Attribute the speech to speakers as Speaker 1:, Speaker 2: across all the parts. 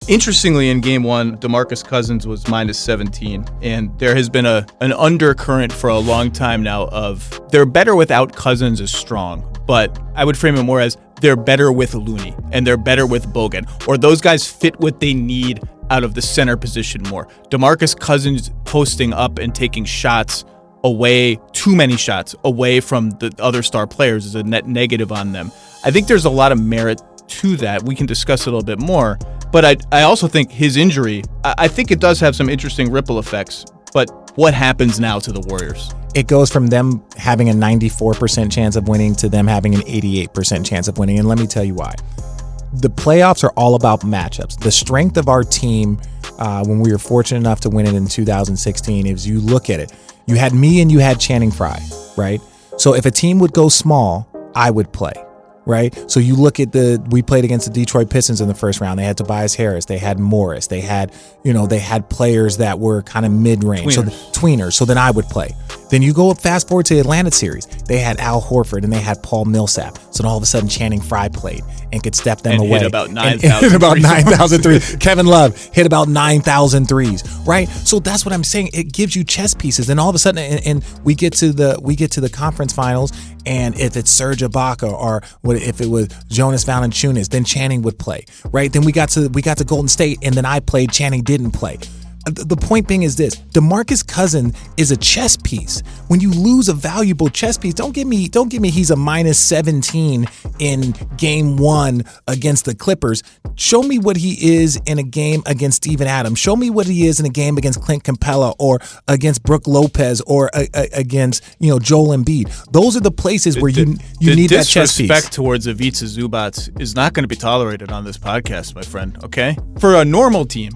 Speaker 1: Interestingly, in game one, DeMarcus Cousins was minus 17, and there has been an undercurrent for a long time now of they're better without Cousins is strong, but I would frame it more as they're better with Looney and they're better with Bogan, or those guys fit what they need out of the center position more. DeMarcus Cousins posting up and taking shots away, too many shots away from the other star players is a net negative on them. I think there's a lot of merit to that. We can discuss it a little bit more, but I also think his injury, I think it does have some interesting ripple effects, but what happens now to the Warriors?
Speaker 2: It goes from them having a 94% chance of winning to them having an 88% chance of winning, and let me tell you why. The playoffs are all about matchups. The strength of our team, when we were fortunate enough to win it in 2016, is you look at it. You had me and you had Channing Frye, right? So if a team would go small, I would play, right? So you look at we played against the Detroit Pistons in the first round. They had Tobias Harris. They had Morris. They had players that were kind of mid-range. Tweeners. So then I would play. Then you go fast forward to the Atlanta series. They had Al Horford and they had Paul Millsap. So then all of a sudden Channing Frye played and could step them away.
Speaker 1: Hit about 9,000
Speaker 2: about 9,000 threes. Kevin Love hit about 9,000 threes, right? So that's what I'm saying. It gives you chess pieces. And all of a sudden, and we get to the conference finals, and if it's Serge Ibaka or if it was Jonas Valanciunas, then Channing would play, right? Then we got to Golden State, and then I played. Channing didn't play. The point being is this: DeMarcus Cousins is a chess piece. When you lose a valuable chess piece, don't give me he's a minus 17 in game one against the Clippers. Show me what he is in a game against Steven Adams. Show me what he is in a game against Clint Capella or against Brook Lopez or against Joel Embiid. Those are the places where you need that chess piece.
Speaker 1: Disrespect towards Ivica Zubac is not going to be tolerated on this podcast, my friend. Okay, for a normal team.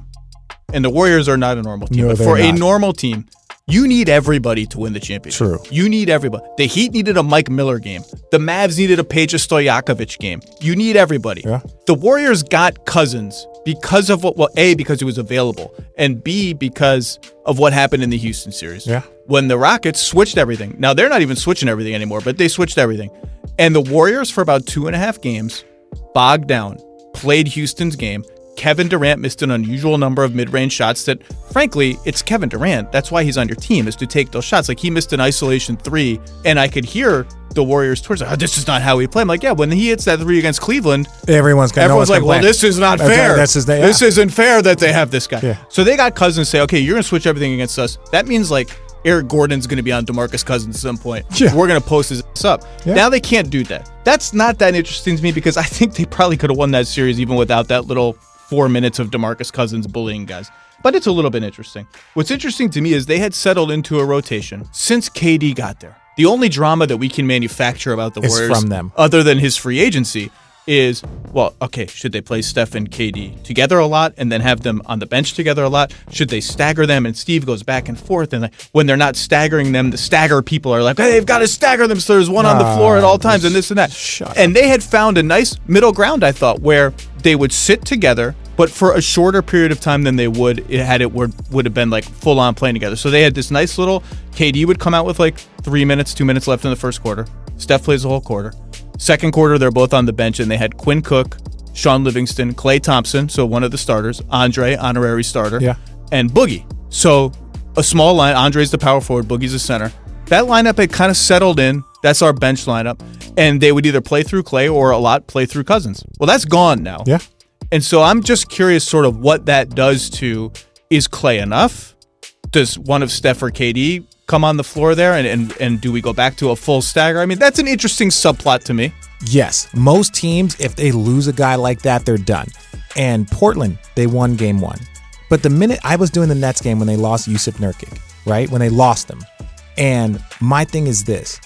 Speaker 1: And the Warriors are not a normal team. But for a normal team, you need everybody to win the championship.
Speaker 2: True.
Speaker 1: You need everybody. The Heat needed a Mike Miller game. The Mavs needed a Peja Stojakovic game. You need everybody.
Speaker 2: Yeah.
Speaker 1: The Warriors got Cousins because of A, because he was available, and B, because of what happened in the Houston series.
Speaker 2: Yeah.
Speaker 1: When the Rockets switched everything. Now, they're not even switching everything anymore, but they switched everything. And the Warriors, for about 2.5 games, bogged down, played Houston's game. Kevin Durant missed an unusual number of mid-range shots that, frankly, it's Kevin Durant. That's why he's on your team, is to take those shots. Like, he missed an isolation 3, and I could hear the Warriors towards this is not how we play. I'm like, yeah, when he hits that 3 against Cleveland,
Speaker 2: everyone's like,
Speaker 1: well, this is not fair.
Speaker 2: This
Speaker 1: isn't fair that they have this guy.
Speaker 2: Yeah.
Speaker 1: So they got Cousins say, okay, you're going to switch everything against us. That means, like, Eric Gordon's going to be on DeMarcus Cousins at some point.
Speaker 2: Yeah.
Speaker 1: We're going to post his ass up. Yeah. Now they can't do that. That's not that interesting to me because I think they probably could have won that series even without that little 4 minutes of DeMarcus Cousins bullying guys. But it's a little bit interesting. What's interesting to me is they had settled into a rotation since KD got there. The only drama that we can manufacture about the Warriors
Speaker 2: from them,
Speaker 1: other than his free agency, is, well, okay, should they play Steph and KD together a lot and then have them on the bench together a lot? Should they stagger them? And Steve goes back and forth. And when they're not staggering them, the stagger people are like, hey, they've got to stagger them so there's one on the floor at all times and this and that. And they had found a nice middle ground, I thought, where they would sit together, but for a shorter period of time than they would have been like full on playing together. So they had this nice little, KD would come out with like 3 minutes, 2 minutes left in the first quarter. Steph plays the whole quarter. Second quarter, they're both on the bench, and they had Quinn Cook, Sean Livingston, Klay Thompson, so one of the starters, Andre, honorary starter, and Boogie. So a small line. Andre's the power forward, Boogie's the center. That lineup had kind of settled in. That's our bench lineup. And they would either play through Klay or a lot play through Cousins. Well, that's gone now.
Speaker 2: Yeah.
Speaker 1: And so I'm just curious sort of what that does to, is Klay enough? Does one of Steph or KD come on the floor there, and do we go back to a full stagger? I mean, that's an interesting subplot to me.
Speaker 2: Yes. Most teams, if they lose a guy like that, they're done. And Portland, they won game 1. But the minute I was doing the Nets game when they lost Jusuf Nurkic, right? When they lost them. And my thing is this.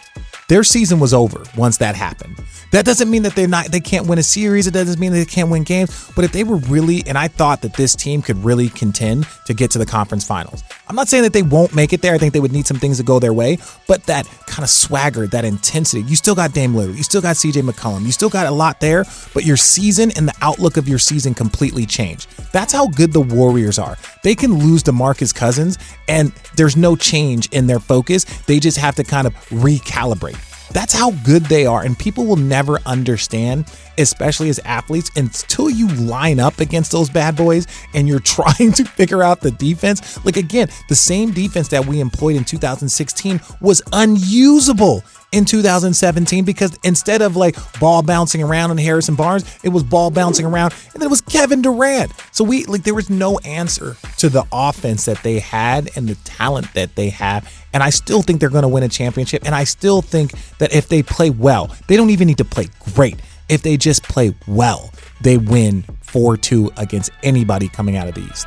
Speaker 2: Their season was over once that happened. That doesn't mean that they can't win a series. It doesn't mean that they can't win games. But if they were really, and I thought that this team could really contend to get to the conference finals. I'm not saying that they won't make it there. I think they would need some things to go their way. But that kind of swagger, that intensity, you still got Dame Lillard. You still got CJ McCollum. You still got a lot there. But your season and the outlook of your season completely changed. That's how good the Warriors are. They can lose DeMarcus Cousins and there's no change in their focus. They just have to kind of recalibrate. That's how good they are. And people will never understand, especially as athletes, until you line up against those bad boys and you're trying to figure out the defense. Like, again, the same defense that we employed in 2016 was unusable in 2017, because instead of like ball bouncing around in Harrison Barnes, it was ball bouncing around, and then it was Kevin Durant. So there was no answer to the offense that they had and the talent that they have. And I still think they're going to win a championship. And I still think that if they play well, they don't even need to play great. If they just play well, they win 4-2 against anybody coming out of the East.